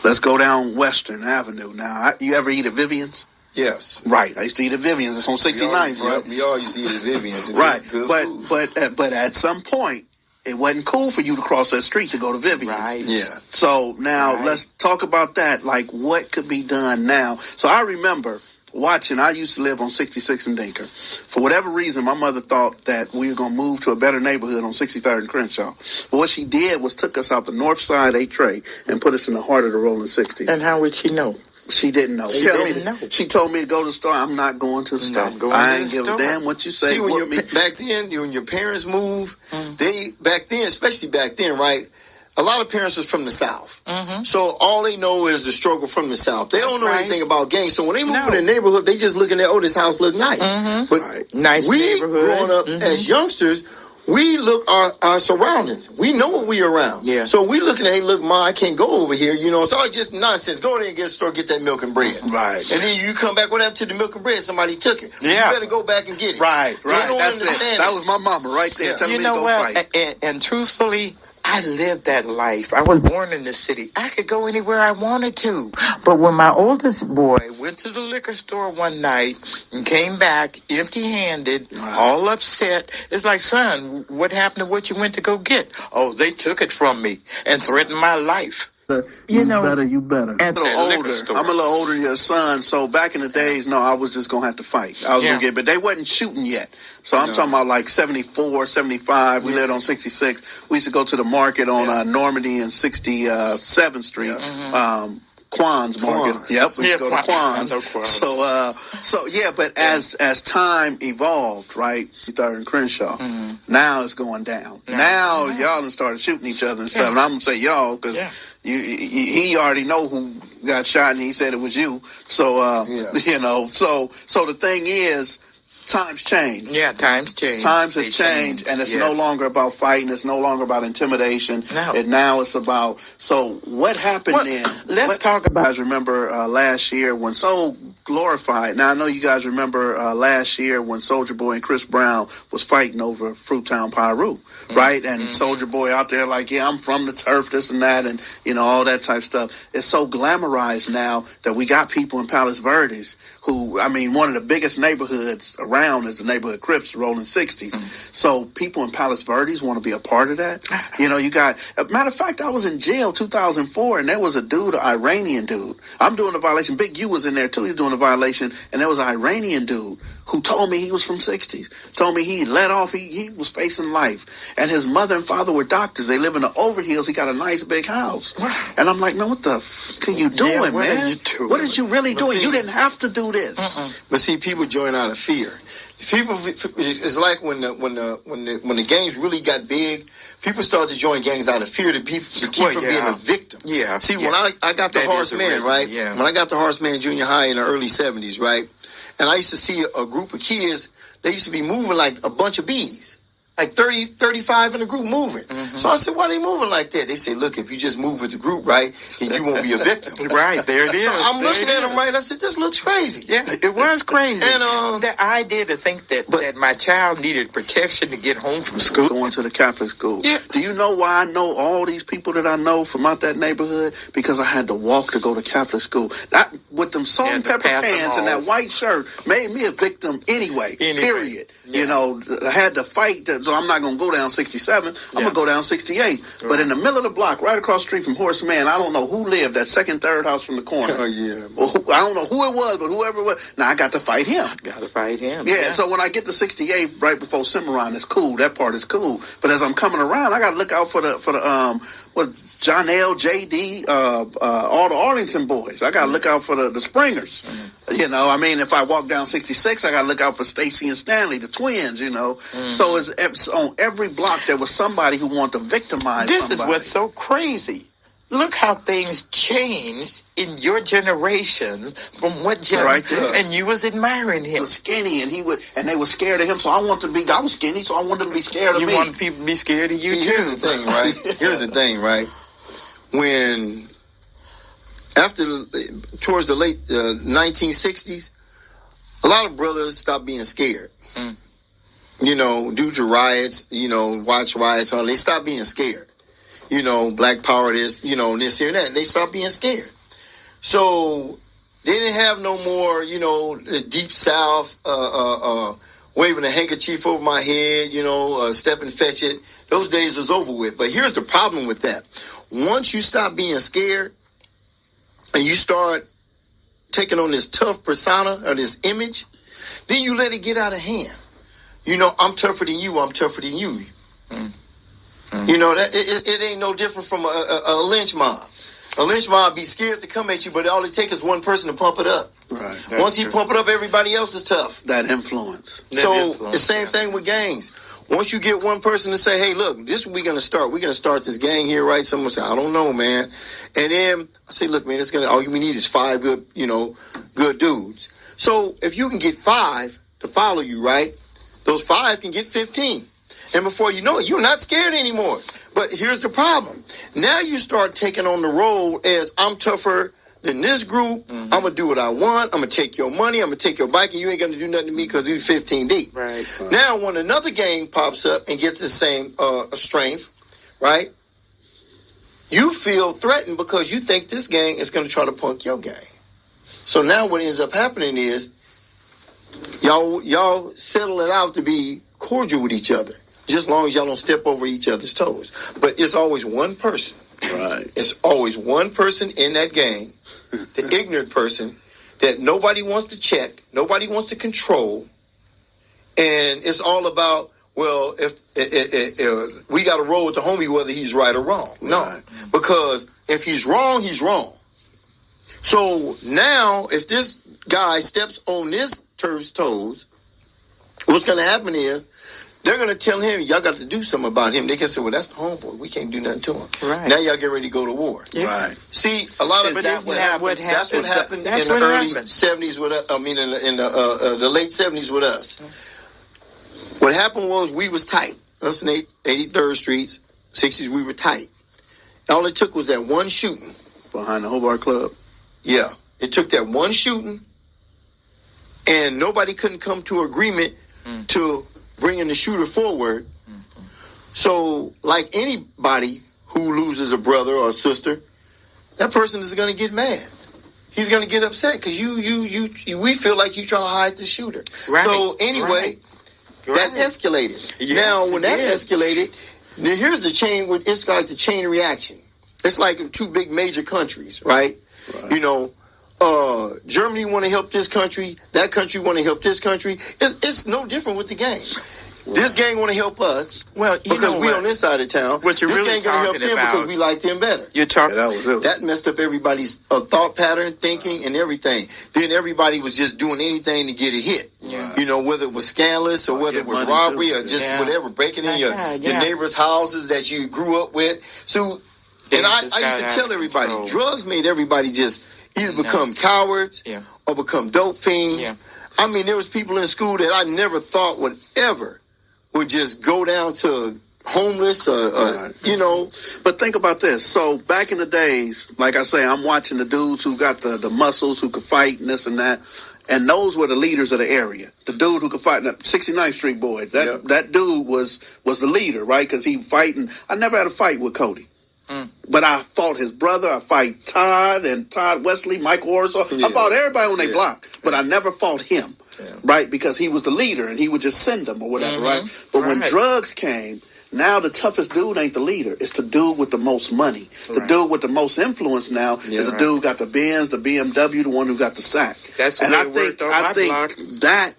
Let's go down Western Avenue. Now, you ever eat at Vivian's? Yes. Right. I used to eat at Vivian's. It's on 69th, right? We all used to eat at Vivian's. Right. But at some point, it wasn't cool for you to cross that street to go to Vivian's. Right. Yeah. So now let's talk about that. Like, what could be done now? So I remember watching, I used to live on 66 and Dinker. For whatever reason, my mother thought that we were going to move to a better neighborhood on 63rd and Crenshaw. But what she did was took us out the north side 8 Tray and put us in the heart of the rolling 60s. And how would she know? She didn't know. She told me to go to the store. I'm not going to the store. I ain't give a damn what you say. See, back then, when your parents moved, especially back then, right? A lot of parents was from the South. Mm-hmm. So all they know is the struggle from the South. They don't know anything about gangs. So when they move in the neighborhood, they just looking at, this house look nice. Mm-hmm. But nice neighborhood. Growing up as youngsters, we look our surroundings. We know what we around. Yeah. So we looking at, hey, look, Ma, I can't go over here. It's all just nonsense. Go there and get a store, get that milk and bread. Right. And then you come back, what happened to the milk and bread? Somebody took it. Yeah. You better go back and get it. Right. That's it. That was my mama right there telling me to go fight. And truthfully, I lived that life. I was born in the city. I could go anywhere I wanted to. But when my oldest boy went to the liquor store one night and came back empty-handed, all upset, it's like, son, what happened to what you went to go get? Oh, they took it from me and threatened my life. You better. I'm a little older than your son, so back in the days, I was just going to have to fight. I was going to but they wasn't shooting yet. So I'm talking about like 74, 75. We lived on 66. We used to go to the market on Normandy and 67th Street. Mm-hmm. Quan's Market. Yep, we used to go to Quan's. But as time evolved, right, 3rd and Crenshaw, now it's going down. Now y'all done started shooting each other and stuff. And I'm going to say y'all because he already know who got shot and he said it was you. So, so the thing is, times change. Yeah, times change. Times have changed, and it's no longer about fighting. It's no longer about intimidation. No. And now it's about, so what happened then? Let's talk about. You guys remember last year when so glorified. Now, I know you guys remember last year when Soulja Boy and Chris Brown was fighting over Fruittown Pyru, right? And Soulja Boy out there like, I'm from the turf, this and that, and, all that type of stuff. It's so glamorized now that we got people in Palos Verdes who, one of the biggest neighborhoods around is the neighborhood Crips, rolling 60s. So people in Palos Verdes want to be a part of that. You got, matter of fact, I was in jail 2004, and there was a dude, an Iranian dude. I'm doing a violation. Big U was in there, too. He was doing a violation, and there was an Iranian dude who told me he was from 60s. Told me he let off, he was facing life. And his mother and father were doctors. They live in the Overhills. He got a nice big house. And I'm like, what the f*** are you doing, man? What are you really doing? You didn't have to do this. But see, people join out of fear. People, it's like when the gangs really got big, people started to join gangs out of fear to keep from being a victim. Yeah. See, when I got the Horseman, right? Yeah. When I got the Horseman junior high in the early 70s, right? And I used to see a group of kids, they used to be moving like a bunch of bees. Like 30, 35 in a group moving. Mm-hmm. So I said, why are they moving like that? They say, look, if you just move with the group, right, then you won't be a victim. Right, there it is. So I'm looking at them, right, I said, this looks crazy. Yeah, it was crazy. And the idea to think that my child needed protection to get home from school. Going to the Catholic school. Yeah. Do you know why I know all these people that I know from out that neighborhood? Because I had to walk to go to Catholic school. With them salt and pepper pants and that white shirt made me a victim anyway. Period. Yeah. I had to fight so I'm not going to go down 67. I'm going to go down 68. Right. But in the middle of the block, right across the street from Horseman, I don't know who lived that second, third house from the corner. Oh, yeah. I don't know who it was, but whoever it was. Now, I got to fight him. Yeah, so when I get to 68, right before Cimarron, it's cool. That part is cool. But as I'm coming around, I got to look out for the John L., J.D., all the Arlington boys. I got to look out for the Springers. If I walk down 66, I got to look out for Stacy and Stanley, the twins, So it's on every block there was somebody who wanted to victimize somebody. This is what's so crazy. Look how things changed in your generation from what generation. Right there. And you was admiring him. He was skinny, and they were scared of him. So I was skinny, so I wanted them to be scared of me. You wanted people to be scared of you too. Here's the thing, right? Here's the thing, right? When towards the late 1960s, a lot of brothers stopped being scared. Due to riots, watch riots, they stopped being scared. Black Power this, this here and that. And they start being scared. So they didn't have no more, the Deep South, waving a handkerchief over my head, step and fetch it. Those days was over with. But here's the problem with that. Once you stop being scared and you start taking on this tough persona or this image, then you let it get out of hand. I'm tougher than you. I'm tougher than you. That it ain't no different from a lynch mob. A lynch mob be scared to come at you, but all it takes is one person to pump it up. Right. Once he pump it up, everybody else is tough. That influence. The same thing with gangs. Once you get one person to say, hey, look, this is what we're going to start. We're going to start this gang here, right? Someone say, I don't know, man. And then I say, look, man, all we need is 5 good dudes. So if you can get 5 to follow you, right, those 5 can get 15. And before you know it, you're not scared anymore. But here's the problem. Now you start taking on the role as I'm tougher than this group. I'm going to do what I want. I'm going to take your money. I'm going to take your bike, and you ain't going to do nothing to me because you're 15 deep. Right. Now when another gang pops up and gets the same strength, right, you feel threatened because you think this gang is going to try to punk your gang. So now what ends up happening is y'all settle it out to be cordial with each other. Just as long as y'all don't step over each other's toes. But it's always one person. Right. It's always one person in that gang, the ignorant person, that nobody wants to check, nobody wants to control. And it's all about, well, if we got to roll with the homie whether he's right or wrong. No. Right. Because if he's wrong, he's wrong. So now, if this guy steps on this turf's toes, what's going to happen is, they're going to tell him, y'all got to do something about him. They can say, well, that's the homeboy. We can't do nothing to him. Right. Now y'all get ready to go to war. Yeah. Right. See, a lot of that's what happened. That's what happened in the early 70s with us. In the late 70s with us. What happened was we was tight. Us in 83rd Streets, 60s, we were tight. All it took was that one shooting. Behind the Hobart Club? Yeah. It took that one shooting, and nobody couldn't come to agreement to bringing the shooter forward. So, like anybody who loses a brother or a sister, that person is going to get mad. He's going to get upset because we feel like you trying to hide the shooter. Right. So anyway, that escalated. Yes, now, when that escalated, now here's the chain. It's like the chain reaction. It's like 2 big major countries, right? Germany want to help this country. That country want to help this country. It's no different with the gang. This gang want to help us because we on this side of town. What you're this really gang going to help them because we like them better. You're talking that messed up everybody's thought pattern, thinking, and everything. Then everybody was just doing anything to get a hit. Yeah. Whether it was scandalous or whether it was robbery or just whatever, breaking in your neighbors' houses that you grew up with. So, and I used to tell everybody, drugs made everybody just either become cowards or become dope fiends. Yeah. I mean, there was people in school that I never thought would just go down to homeless But think about this. So back in the days, like I say, I'm watching the dudes who got the muscles, who could fight and this and that. And those were the leaders of the area. The dude who could fight, 69th Street boys. That dude was the leader, right? Because he fighting. I never had a fight with KODY. But I fought his brother. I fight Todd Wesley, Mike Orso. I fought everybody on their block, but I never fought him, right? Because he was the leader and he would just send them or whatever, right? But when drugs came, now the toughest dude ain't the leader. It's the dude with the most money. The dude with the most influence now is the dude who got the Benz, the BMW, the one who got the sack. That's and I think that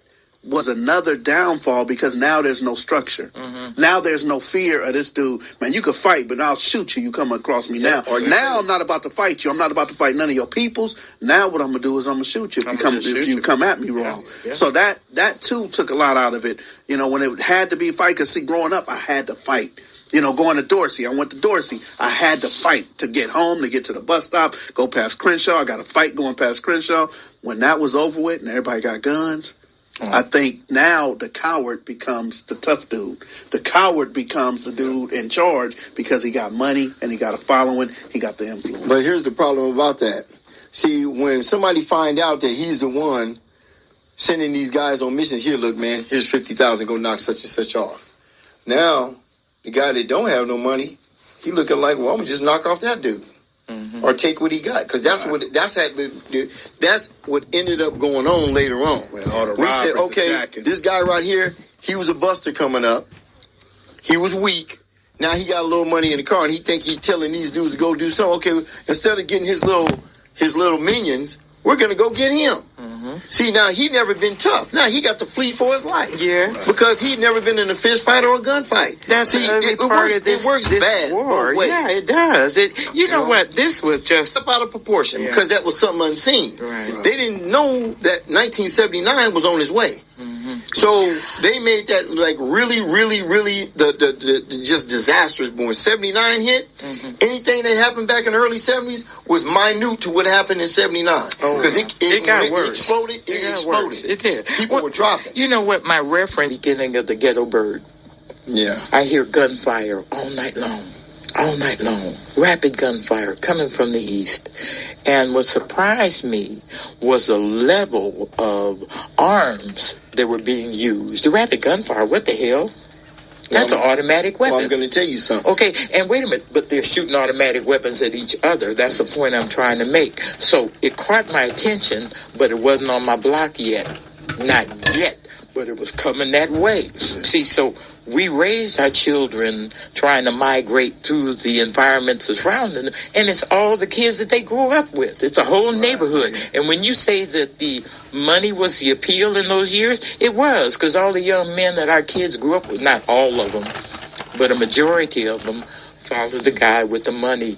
was another downfall because now there's no structure. Now there's no fear of this dude. Man, you could fight, but I'll shoot you. You come across me now. Now I'm not about to fight you. I'm not about to fight none of your peoples. Now what I'm going to do is I'm going to shoot you if you come at me wrong. Yeah. So that too took a lot out of it. When it had to be a fight, because see, growing up, I had to fight. Going to Dorsey. I went to Dorsey. I had to fight to get home, to get to the bus stop, go past Crenshaw. I got to fight going past Crenshaw. When that was over with and everybody got guns, I think now the coward becomes the tough dude. The coward becomes the dude in charge because he got money and he got a following. He got the influence. But here's the problem about that. See, when somebody find out that he's the one sending these guys on missions, here, look, man, here's 50,000, go knock such and such off. Now, the guy that don't have no money, he looking like, well, I'm gonna just knock off that dude. Or take what he got, because that's what ended up going on later on. We said, okay, this guy right here, he was a buster coming up. He was weak. Now he got a little money in the car, and he think he's telling these dudes to go do something. Okay, instead of getting his little minions, we're gonna go get him. See, now he never been tough. Now he got to flee for his life. Yeah, because he'd never been in a fist fight or a gunfight. That's it works bad. War. Yeah, it does. You know what? This was just up out of proportion because that was something unseen. Right. They didn't know that 1979 was on its way. So they made that like really, really, really the just disastrous. When 79 hit, anything that happened back in the early 70s was minute to what happened in 79 because it got worse. It exploded. It did. People were dropping. You know what? My reference, beginning of the Ghetto Bird. Yeah. I hear gunfire all night long. All night long. Rapid gunfire coming from the east. And what surprised me was the level of arms that were being used. The rapid gunfire, what the hell? That's an automatic weapon. Well, I'm going to tell you something. Okay, and wait a minute, but they're shooting automatic weapons at each other. That's the point I'm trying to make. So it caught my attention, but it wasn't on my block yet. Not yet, but it was coming that way. See, so we raised our children trying to migrate through the environments surrounding them, and it's all the kids that they grew up with. It's a whole neighborhood. And when you say that the money was the appeal in those years, it was, because all the young men that our kids grew up with, not all of them, but a majority of them, followed the guy with the money.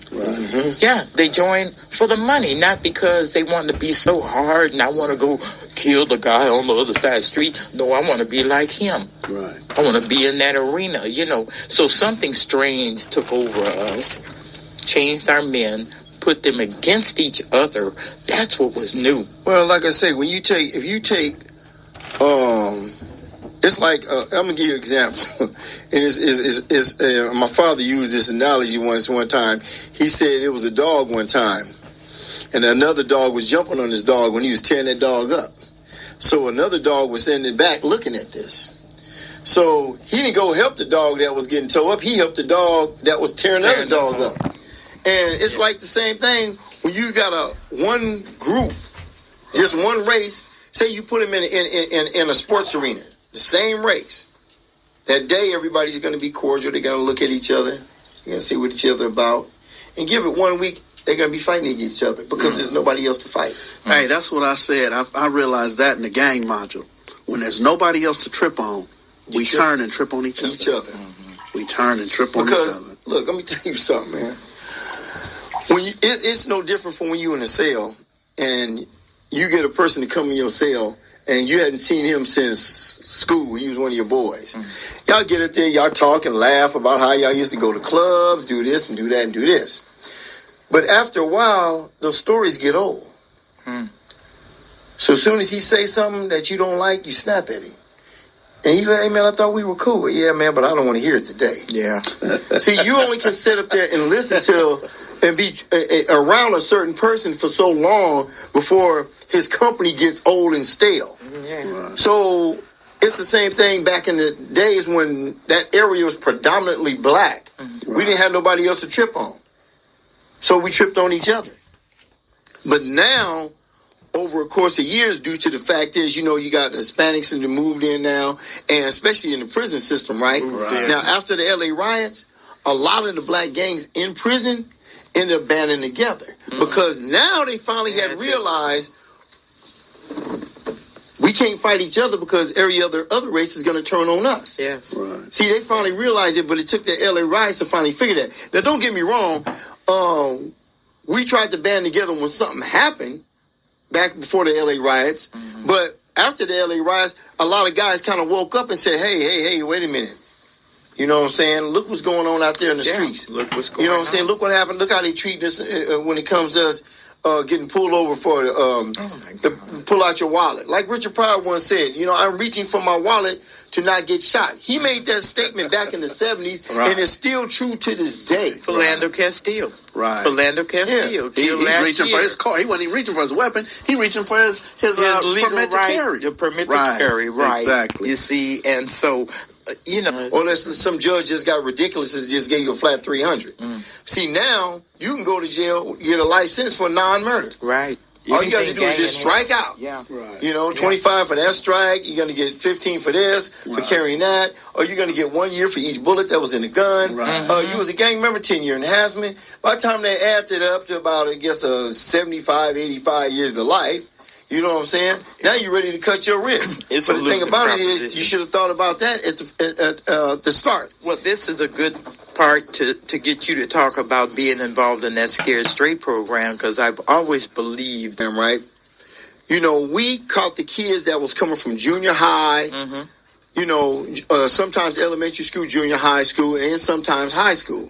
Yeah, they joined for the money, not because they wanted to be so hard and I want to go kill the guy on the other side of the street. No, I want to be like him. Right. I want to be in that arena, you know. So something strange took over us, changed our men, put them against each other. That's what was new. Well, like I say, if you take it's like I'm gonna give you an example. And my father used this analogy one time. He said it was a dog one time, and another dog was jumping on his dog when he was tearing that dog up. So another dog was in the back looking at this. So he didn't go help the dog that was getting towed up. He helped the dog that was tearing the other dog up. And it's like the same thing when you got one group, just one race. Say you put them in a sports arena. The same race. That day, everybody's going to be cordial. They're going to look at each other. They're going to see what each other about. And give it 1 week, they're going to be fighting each other because there's nobody else to fight. Hey, that's what I said. I realized that in the gang module. When there's nobody else to trip on, we turn and trip on each other. We turn and trip on each other. Look, let me tell you something, man. It's no different from when you in a cell and you get a person to come in your cell and you hadn't seen him since school. He was one of your boys. Y'all get up there, y'all talk and laugh about how y'all used to go to clubs, do this and do that and do this. But after a while, those stories get old. So as soon as he say something that you don't like, you snap at him. And he's like, hey, man, I thought we were cool. Yeah, man, but I don't want to hear it today. Yeah. See, you only can sit up there and listen to and be around a certain person for so long before his company gets old and stale. Yeah. So it's the same thing back in the days when that area was predominantly black. We didn't have nobody else to trip on. So we tripped on each other. But now, over a course of years, due to the fact is, you know, you got Hispanics that moved in now, and especially in the prison system, right? Now, after the LA riots, a lot of the black gangs in prison ended up banding together because now they finally had realized we can't fight each other because every other race is going to turn on us. Yes. Right. See, they finally realized it, but it took the LA riots to finally figure that. Now, don't get me wrong. We tried to band together when something happened back before the LA riots. But after the LA riots, a lot of guys kind of woke up and said, hey, wait a minute. You know what I'm saying? Look what's going on out there in the streets. Look what's going on. You know what I'm saying? Look what happened. Look how they treat us when it comes to us getting pulled over for to pull out your wallet. Like Richard Pryor once said, you know, I'm reaching for my wallet to not get shot. He made that statement back in the 70s, and it's still true to this day. Philando Castile. Right. Philando Castile. He's reaching for his car. He wasn't even reaching for his weapon. He reaching for his legal permit to carry. The permit to carry, right. Exactly. You see, and so Or unless some judge just got ridiculous and just gave you a flat 300. See, now you can go to jail, get a life sentence for non-murder. Right. All you got to do is just strike out. Yeah. Right. 25 for that strike. You're going to get 15 for this, for carrying that. Or you're going to get 1 year for each bullet that was in the gun. Right. You was a gang member, 10 year enhancement. By the time they add it up to about, 75, 85 years to life, you know what I'm saying? Now you're ready to cut your wrist. But the thing about it is, you should have thought about that at the start. Well, this is a good part to get you to talk about being involved in that Scared Straight program, because I've always believed them, right? We caught the kids that was coming from junior high, sometimes elementary school, junior high school, and sometimes high school.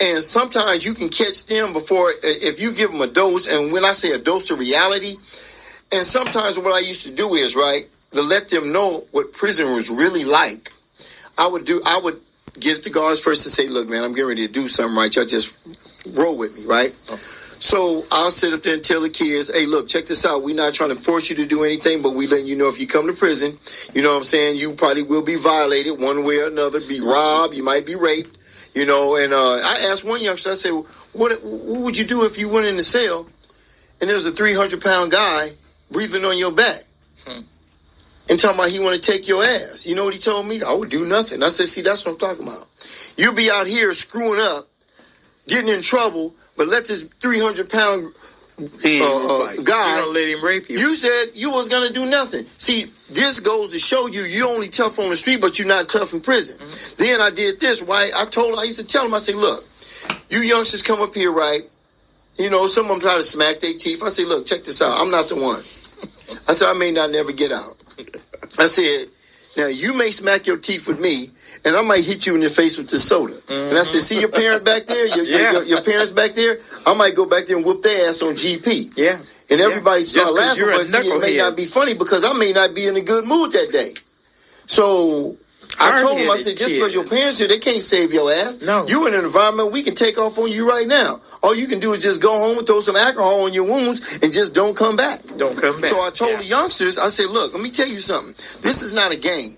And sometimes you can catch them before, if you give them a dose, and when I say a dose of reality, and sometimes what I used to do is, right, to let them know what prison was really like, I would get the guards first and say, look, man, I'm getting ready to do something, right? Y'all just roll with me, right? So I'll sit up there and tell the kids, hey, look, check this out. We're not trying to force you to do anything, but we letting you know if you come to prison, you know what I'm saying, you probably will be violated one way or another, be robbed, you might be raped, and I asked one youngster, I said, what would you do if you went in the cell and there's a 300-pound guy breathing on your back? And talking about he want to take your ass. You know what he told me? I would do nothing. I said, see, that's what I'm talking about. You'll be out here screwing up, getting in trouble, but let this 300-pound guy, you don't let him rape you. You said you was going to do nothing. See, this goes to show you only tough on the street, but you're not tough in prison. Then I did this, right? I used to tell him, I said, look, you youngsters come up here, right? Some of them try to smack their teeth. I say, look, check this out. I'm not the one. I said, I may not never get out. I said, now you may smack your teeth with me, and I might hit you in the face with this soda. And I said, see your parent back there? Your parents back there? I might go back there and whoop their ass on GP. Yeah. And everybody start laughing, but see, it may not be funny because I may not be in a good mood that day. So I told him, I said, just because your parents do, they can't save your ass. No. You in an environment we can take off on you right now. All you can do is just go home and throw some alcohol on your wounds and just don't come back. Don't come back. So I told the youngsters, I said, look, let me tell you something. This is not a game.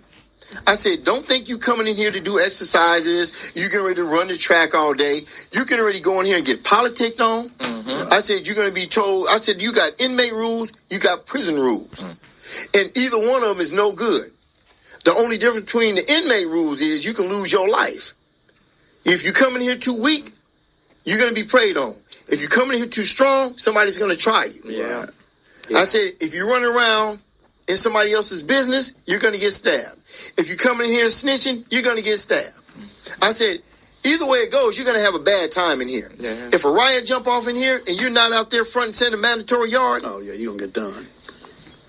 I said, don't think you coming in here to do exercises. You getting ready to run the track all day. You getting ready to go in here and get politicked on. I said, you're going to be told, I said, you got inmate rules, you got prison rules. And either one of them is no good. The only difference between the inmate rules is you can lose your life. If you come in here too weak, you're going to be preyed on. If you come in here too strong, somebody's going to try you. Yeah. I said, if you run around in somebody else's business, you're going to get stabbed. If you come in here snitching, you're going to get stabbed. I said, either way it goes, you're going to have a bad time in here. Yeah. If a riot jump off in here and you're not out there front and center mandatory yard, oh yeah, you're going to get done.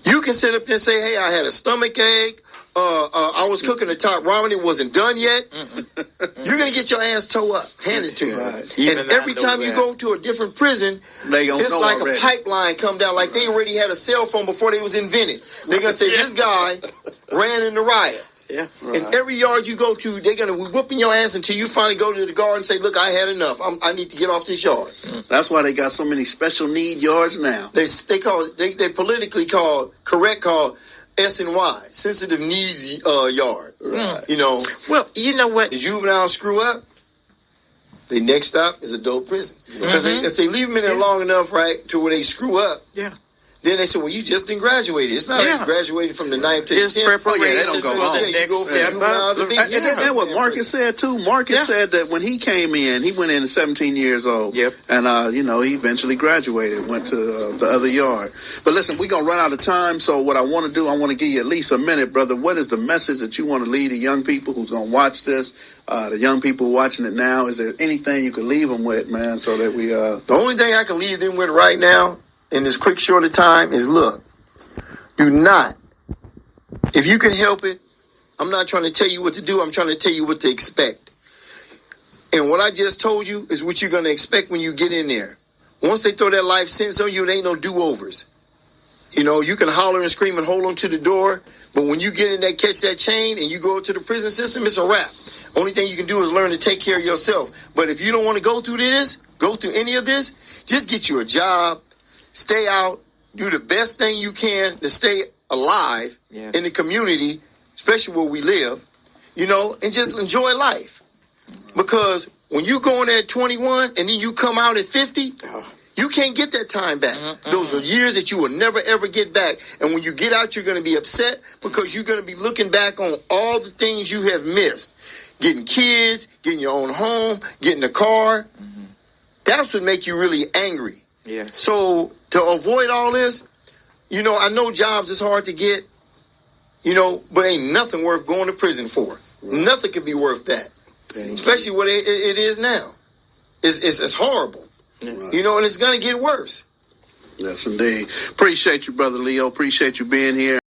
You can sit up there and say, hey, I had a stomach ache. I was cooking the top ramen. It wasn't done yet. You're going to get your ass toe up, handed to you. Right. And every time you go to a different prison, it's like a pipeline come down, like they already had a cell phone before they was invented. They're going to say, this guy ran in the riot. Yeah. Right. And every yard you go to, they're going to be whooping your ass until you finally go to the guard and say, look, I had enough. I need to get off this yard. That's why they got so many special need yards now. They politically call S&Y, sensitive needs yard. Right. Well, you know what? The juvenile screw up, the next stop is adult prison. Because if they leave them in there long enough, right, to where they screw up, then they say, well, you just didn't graduate. It's not like you graduated from the 9th to the 10th. Oh, yeah, they don't go home. And that's what Marcus said, too. Marcus said that when he came in, he went in at 17 years old. Yep. And, he eventually graduated, went to the other yard. But listen, we're going to run out of time. So what I want to do, I want to give you at least a minute, brother. What is the message that you want to leave the young people who's going to watch this? The young people watching it now, is there anything you can leave them with, man, so that we... The only thing I can leave them with right now, in this quick short of time, is look, do not, if you can help it, I'm not trying to tell you what to do, I'm trying to tell you what to expect. And what I just told you is what you're going to expect when you get in there. Once they throw that life sentence on you, it ain't no do-overs. You can holler and scream and hold on to the door, but when you get in there, catch that chain, and you go to the prison system, it's a wrap. Only thing you can do is learn to take care of yourself. But if you don't want to go through any of this, just get you a job, stay out, do the best thing you can to stay alive in the community, especially where we live. and just enjoy life. Because when you go in at 21 and then you come out at 50, you can't get that time back. Those are years that you will never, ever get back. And when you get out, you're going to be upset because you're going to be looking back on all the things you have missed. Getting kids, getting your own home, getting a car. That's what make you really angry. Yes. So to avoid all this, I know jobs is hard to get, but ain't nothing worth going to prison for. Right. Nothing can be worth that. Especially what it is now. It's horrible. Right. And it's going to get worse. Yes, indeed. Appreciate you, Brother Leo. Appreciate you being here.